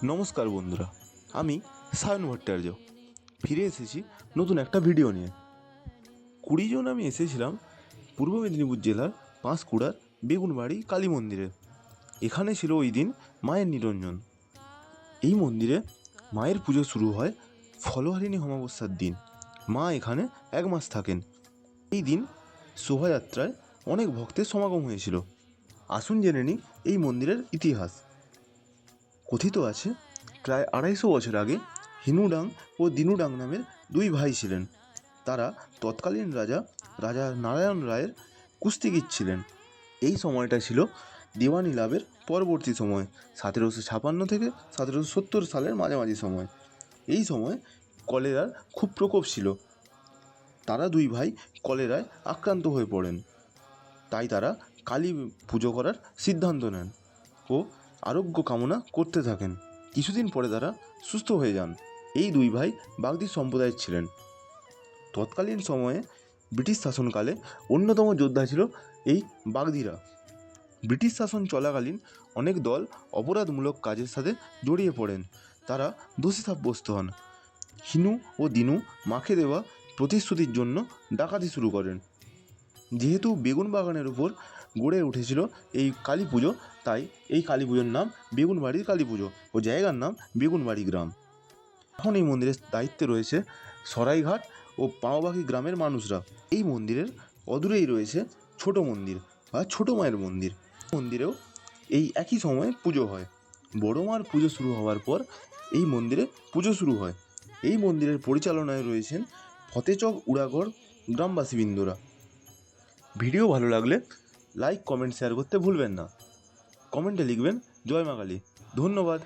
নমস্কার বন্ধুরা, আমি সায়ন ভট্টাচার্য ফিরে এসেছি নতুন একটা ভিডিও নিয়ে। 20 জন আমি এসেছিলাম পূর্ব মেদিনীপুর জেলার পাঁশকুড়ার বেগুনবাড়ি কালী মন্দিরে। এখানে ছিল ওই দিন মায়ের নিরঞ্জন। এই মন্দিরে মায়ের পুজো শুরু হয় ফলহারিণী অমাবস্যার দিন। মা এখানে 1 মাস থাকেন। এই দিন শোভাযাত্রায় অনেক ভক্তের সমাগম হয়েছিল। আসুন জেনে নিই এই মন্দিরের ইতিহাস। কথিত আছে প্রায় 250 বছর আগে হিনুডাং ও দিনুডাং নামের 2 ভাই ছিলেন। তারা তৎকালীন রাজা নারায়ণ রায়ের কুস্তিগীর ছিলেন। এই সময়টা ছিল দিওয়ানি লাভের পরবর্তী সময়, 1756 থেকে 1770 সালের মাঝামাঝি সময়। এই সময় কলেরার খুব প্রকোপ ছিল। তারা 2 ভাই কলেরায় আক্রান্ত হয়ে পড়েন। তাই তারা কালী পুজো করার সিদ্ধান্ত নেন ও আরোগ্য কামনা করতে থাকেন। কিছুদিন পরে তারা সুস্থ হয়ে যান। এই 2 ভাই বাগদি সম্প্রদায়ের ছিলেন। তৎকালীন সময়ে ব্রিটিশ শাসনকালে অন্যতম যোদ্ধা ছিল এই বাগদিরা। ব্রিটিশ শাসন চলাকালীন অনেক দল অপরাধমূলক কাজের সাথে জড়িয়ে পড়েন। তারা দোষী সাব্যস্ত হন। হিনু ও দিনু মাকে দেওয়া প্রতিশ্রুতির জন্য ডাকাতি শুরু করেন। যেহেতু বেগুন বাগানের উপর গড়ে উঠেছিল এই কালী পুজো, তাই এই কালী পুজোর নাম বেগুনবাড়ির কালী পুজো ও জায়গার নাম বেগুনবাড়ি গ্রাম। এখন এই মন্দিরের দায়িত্বে রয়েছে সরাইঘাট ও পাওবাকি গ্রামের মানুষরা। এই মন্দিরের অদূরেই রয়েছে ছোট মন্দির বা ছোট মায়ের মন্দির। মন্দিরেও এই একই সময়ে পুজো হয়। বড় মার পুজো শুরু হওয়ার পর এই মন্দিরে পুজো শুরু হয়। এই মন্দিরের পরিচালনায় রয়েছেন ফতেচক উড়াগড় গ্রামবাসীবৃন্দরা। ভিডিও ভালো লাগলে লাইক, কমেন্ট, শেয়ার করতে ভুলবেন না। কমেন্টে লিখবেন জয় মা কালী। ধন্যবাদ।